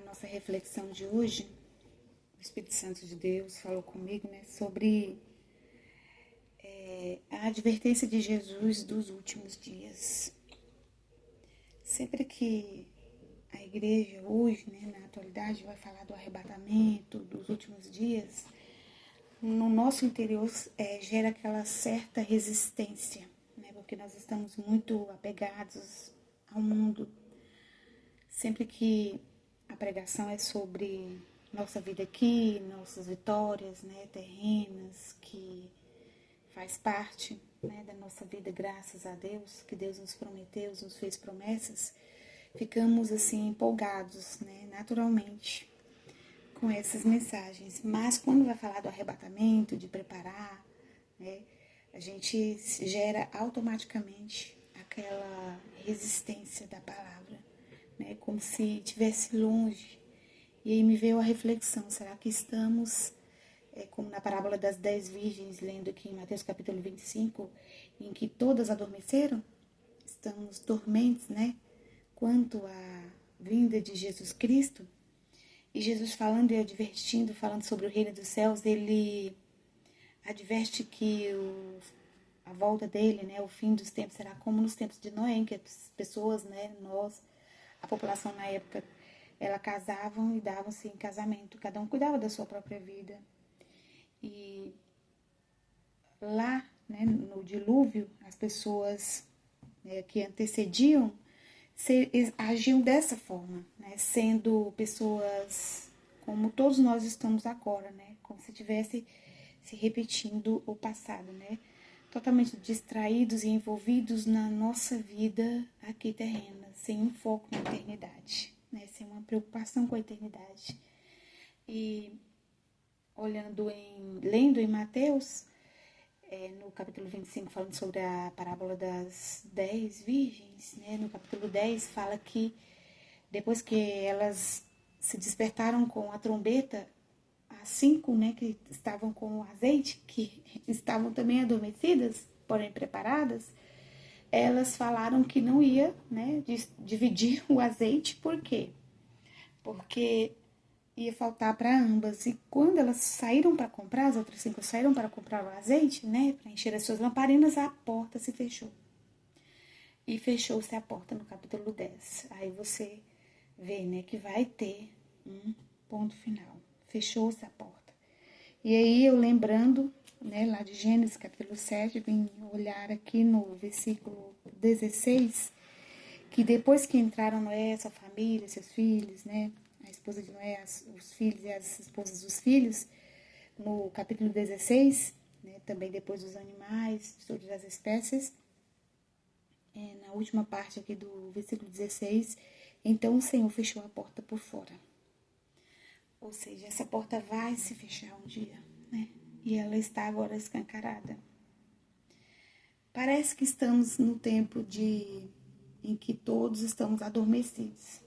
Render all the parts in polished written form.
nossa reflexão de hoje, o Espírito Santo de Deus falou comigo, sobre a advertência de Jesus dos últimos dias. Sempre que a igreja hoje, na atualidade, vai falar do arrebatamento, dos últimos dias, no nosso interior gera aquela certa resistência, porque nós estamos muito apegados ao mundo. Sempre que a pregação é sobre nossa vida aqui, nossas vitórias, terrenas, que faz parte, da nossa vida, graças a Deus, que Deus nos prometeu, nos fez promessas, ficamos assim empolgados, naturalmente, com essas mensagens. Mas quando vai falar do arrebatamento, de preparar, a gente gera automaticamente aquela resistência da palavra, como se estivesse longe. E aí me veio a reflexão, será que estamos, como na parábola das 10 virgens, lendo aqui em Mateus capítulo 25, em que todas adormeceram? Estamos dormentes, quanto à vinda de Jesus Cristo? E Jesus falando e advertindo, falando sobre o reino dos céus, ele adverte que a volta dele, o fim dos tempos, será como nos tempos de Noé, em que as pessoas, nós, a população na época, ela casavam e davam-se em casamento, cada um cuidava da sua própria vida. E lá, no dilúvio, as pessoas que antecediam agiam dessa forma, sendo pessoas como todos nós estamos agora, como se estivesse se repetindo o passado, totalmente distraídos e envolvidos na nossa vida aqui terrena, sem um foco na eternidade, sem uma preocupação com a eternidade. E lendo em Mateus, no capítulo 25, falando sobre a parábola das 10 virgens, no capítulo 10 fala que depois que elas se despertaram com a trombeta, as 5, que estavam com o azeite, que estavam também adormecidas, porém preparadas, elas falaram que não ia, dividir o azeite. Por quê? Porque ia faltar para ambas. E quando elas saíram para comprar, as outras 5 saíram para comprar o azeite, para encher as suas lamparinas, a porta se fechou. E fechou-se a porta no capítulo 10. Aí você vê, que vai ter um ponto final. Fechou-se a porta. E aí eu lembrando, lá de Gênesis capítulo 7, vim olhar aqui no versículo 16, que depois que entraram Noé, sua família, seus filhos, a esposa de Noé, os filhos e as esposas dos filhos, no capítulo 16, também depois dos animais, de todas as espécies, na última parte aqui do versículo 16, então o Senhor fechou a porta por fora. Ou seja, essa porta vai se fechar um dia, e ela está agora escancarada. Parece que estamos no tempo em que todos estamos adormecidos,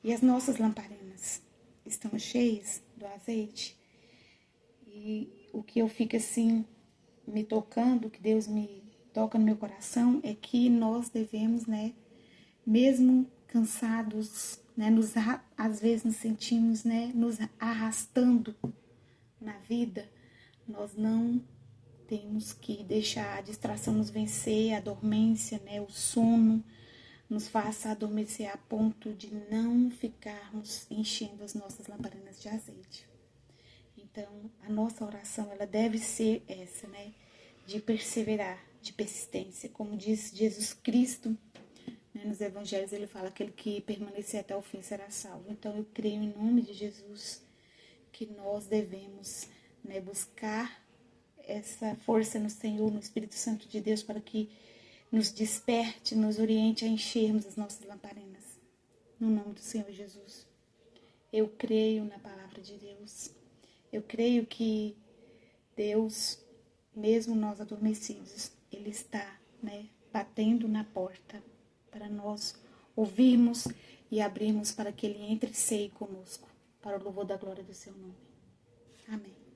e as nossas lamparinas estão cheias do azeite. E o que eu fico assim, me tocando, que Deus me toca no meu coração, é que nós devemos, mesmo cansados, às vezes nos sentimos, nos arrastando na vida, nós não temos que deixar a distração nos vencer, a dormência, o sono, nos faça adormecer a ponto de não ficarmos enchendo as nossas lamparinas de azeite. Então, a nossa oração, ela deve ser essa, de perseverar, de persistência. Como diz Jesus Cristo, nos evangelhos, ele fala que aquele que permanecer até o fim será salvo. Então, eu creio em nome de Jesus que nós devemos, buscar essa força no Senhor, no Espírito Santo de Deus, para que nos desperte, nos oriente a enchermos as nossas lamparinas. No nome do Senhor Jesus. Eu creio na palavra de Deus. Eu creio que Deus, mesmo nós adormecidos, Ele está, batendo na porta para nós ouvirmos e abrirmos para que Ele entre e ceie conosco, para o louvor da glória do Seu nome. Amém.